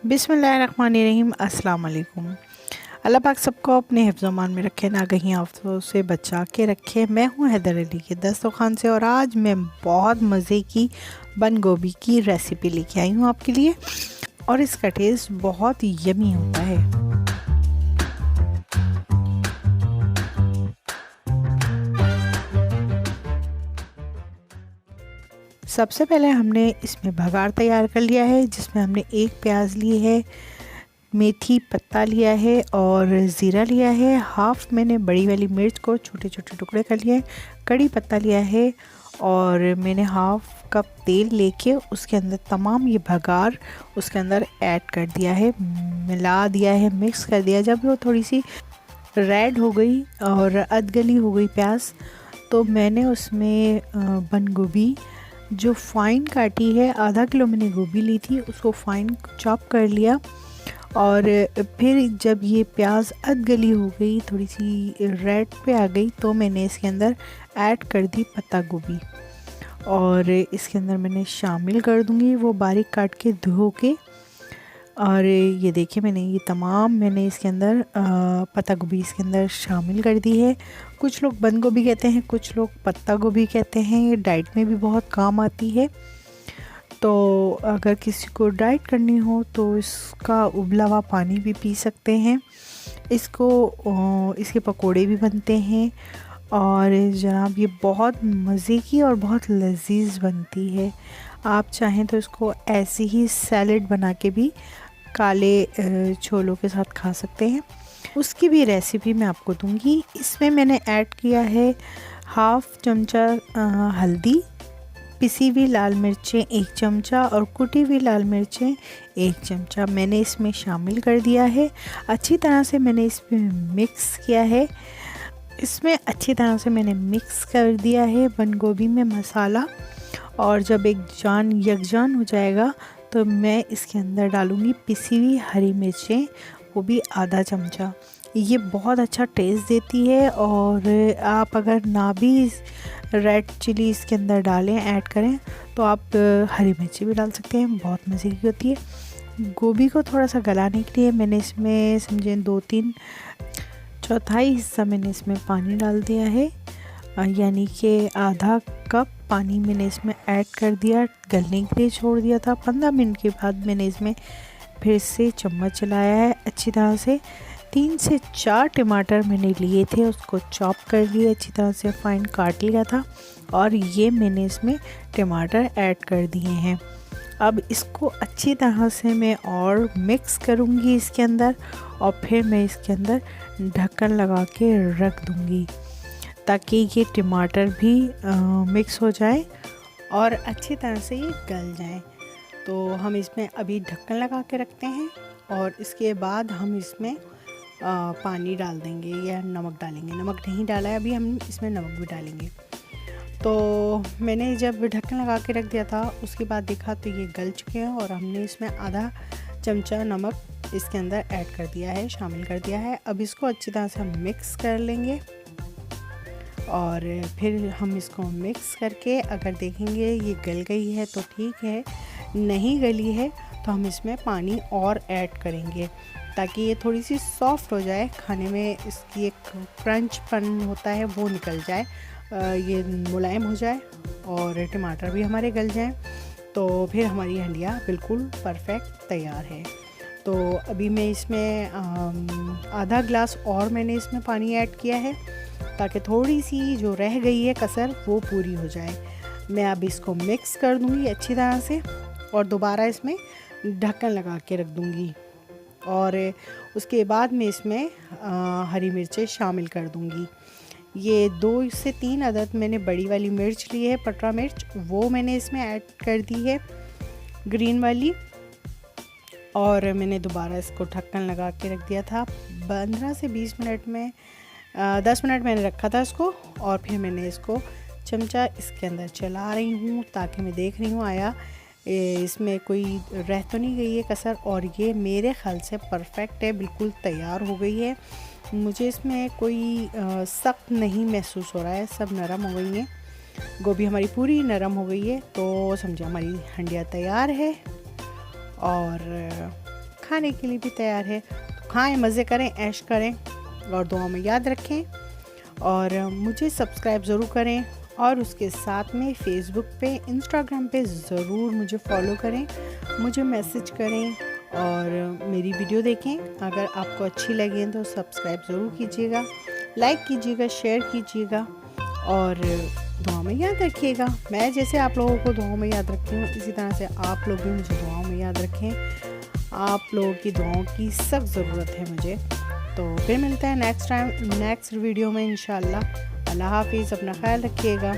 बिस्मिल्लाहिर्रहमानिर्रहीम। अस्सलाम वालेकुम। अल्लाह पाक सबको अपने हिफ्ज़-ओ-मान में रखे, ना कहीं आफतों से बचा के रखे। मैं हूँ हैदर अली के दस्तरखान से और आज मैं बहुत मज़े की बंद गोभी की रेसिपी लेके आई हूँ आपके लिए और इसका टेस्ट बहुत यमी होता है। सबसे पहले हमने इसमें भगार तैयार कर लिया है, जिसमें हमने एक प्याज ली है, मेथी पत्ता लिया है और ज़ीरा लिया है। हाफ़ मैंने बड़ी वाली मिर्च को छोटे छोटे टुकड़े कर लिए, कड़ी पत्ता लिया है और मैंने हाफ़ कप तेल लेके उसके अंदर तमाम ये भगार उसके अंदर ऐड कर दिया है, मिला दिया है, मिक्स कर दिया। जब वो थोड़ी सी रेड हो गई और अधगली हो गई प्याज, तो मैंने उसमें बंद गोभी जो फ़ाइन काटी है, आधा किलो मैंने गोभी ली थी, उसको फ़ाइन चॉप कर लिया। और फिर जब ये प्याज अधगली हो गई, थोड़ी सी रेड पे आ गई, तो मैंने इसके अंदर ऐड कर दी पत्ता गोभी और इसके अंदर मैंने शामिल कर दूंगी वो बारीक काट के धो के। और ये देखिए मैंने इसके अंदर पत्ता गोभी इसके अंदर शामिल कर दी है। कुछ लोग बंद गोभी कहते हैं, कुछ लोग पत्ता गोभी कहते हैं। ये डाइट में भी बहुत काम आती है, तो अगर किसी को डाइट करनी हो तो इसका उबला हुआ पानी भी पी सकते हैं। इसके पकोड़े भी बनते हैं और जनाब ये बहुत मज़े की और बहुत लजीज बनती है। आप चाहें तो इसको ऐसे ही सैलेड बना के भी काले छोलों के साथ खा सकते हैं। उसकी भी रेसिपी मैं आपको दूंगी। इसमें मैंने ऐड किया है हाफ़ चमचा हल्दी, पिसी हुई लाल मिर्चें 1 चमचा और कुटी हुई लाल मिर्चें 1 चमचा मैंने इसमें शामिल कर दिया है। अच्छी तरह से मैंने इसमें मिक्स किया है। इसमें अच्छी तरह से मैंने मिक्स कर दिया है बंद गोभी में मसाला, और जब यकजान हो जाएगा तो मैं इसके अंदर डालूँगी पिसी हुई हरी मिर्चें, वो भी आधा चमचा। ये बहुत अच्छा टेस्ट देती है और आप अगर ना भी रेड चिली इसके अंदर डालें, ऐड करें, तो आप हरी मिर्ची भी डाल सकते हैं, बहुत मज़े की होती है। गोभी को थोड़ा सा गलाने के लिए मैंने इसमें समझें 2-3 चौथाई हिस्सा मैंने इसमें पानी डाल दिया है, यानी कि आधा कप पानी मैंने इसमें ऐड कर दिया, गलने के लिए छोड़ दिया था। 15 मिनट के बाद मैंने इसमें फिर से चम्मच चलाया है अच्छी तरह से। 3 से 4 टमाटर मैंने लिए थे, उसको चॉप कर लिए, अच्छी तरह से फाइन काट लिया था और ये मैंने इसमें टमाटर ऐड कर दिए हैं। अब इसको अच्छी तरह से मैं और मिक्स करूँगी इसके अंदर और फिर मैं इसके अंदर ढक्कन लगा के रख दूँगी ताकि ये टमाटर भी मिक्स हो जाए और अच्छी तरह से ये गल जाए। तो हम इसमें अभी ढक्कन लगा के रखते हैं और इसके बाद हम इसमें पानी डाल देंगे या नमक डालेंगे। नमक नहीं डाला है अभी, हम इसमें नमक भी डालेंगे। तो मैंने जब ढक्कन लगा के रख दिया था, उसके बाद देखा तो ये गल चुके हैं और हमने इसमें आधा चमचा नमक इसके अंदर ऐड कर दिया है, शामिल कर दिया है। अब इसको अच्छी तरह से हम मिक्स कर लेंगे और फिर हम इसको मिक्स करके अगर देखेंगे ये गल गई है तो ठीक है, नहीं गली है तो हम इसमें पानी और ऐड करेंगे ताकि ये थोड़ी सी सॉफ्ट हो जाए, खाने में इसकी एक क्रंचपन होता है वो निकल जाए, ये मुलायम हो जाए और टमाटर भी हमारे गल जाएं, तो फिर हमारी हंडिया बिल्कुल परफेक्ट तैयार है। तो अभी मैं इसमें आधा ग्लास और मैंने इसमें पानी ऐड किया है ताकि थोड़ी सी जो रह गई है कसर वो पूरी हो जाए। मैं अब इसको मिक्स कर दूंगी अच्छी तरह से और दोबारा इसमें ढक्कन लगा के रख दूंगी और उसके बाद मैं इसमें हरी मिर्चें शामिल कर दूंगी। ये 2 से 3 अदद मैंने बड़ी वाली मिर्च ली है, पटरा मिर्च, वो मैंने इसमें ऐड कर दी है, ग्रीन वाली, और मैंने दोबारा इसको ढक्कन लगा के रख दिया था। 15 से 20 मिनट में 10 मिनट मैंने रखा था इसको और फिर मैंने इसको चमचा इसके अंदर चला रही हूँ ताकि मैं देख रही हूँ आया इसमें कोई रह तो नहीं गई है कसर, और ये मेरे ख्याल से परफेक्ट है, बिल्कुल तैयार हो गई है। मुझे इसमें कोई सख्त नहीं महसूस हो रहा है, सब नरम हो गई हैं, गोभी हमारी पूरी नरम हो गई है, तो समझो हमारी हंडिया तैयार है। और खाने के लिए भी तैयार है। तो खाएं, मज़े करें, ऐश करें और दुआ में याद रखें। और मुझे सब्सक्राइब ज़रूर करें और उसके साथ में फ़ेसबुक पे, इंस्टाग्राम पे ज़रूर मुझे फॉलो करें, मुझे मैसेज करें और मेरी वीडियो देखें। अगर आपको अच्छी लगे तो सब्सक्राइब ज़रूर कीजिएगा, लाइक कीजिएगा, शेयर कीजिएगा और दुआ में याद रखिएगा। मैं जैसे आप लोगों को दुआ में याद रखती हूँ, इसी तरह से आप लोग भी मुझे दुआ में याद रखें। आप लोगों की दुआओं की सख्त ज़रूरत है मुझे। तो फिर मिलते हैं नेक्स्ट वीडियो में इंशाल्लाह। अल्लाह हाफिज़, अपना ख्याल रखिएगा।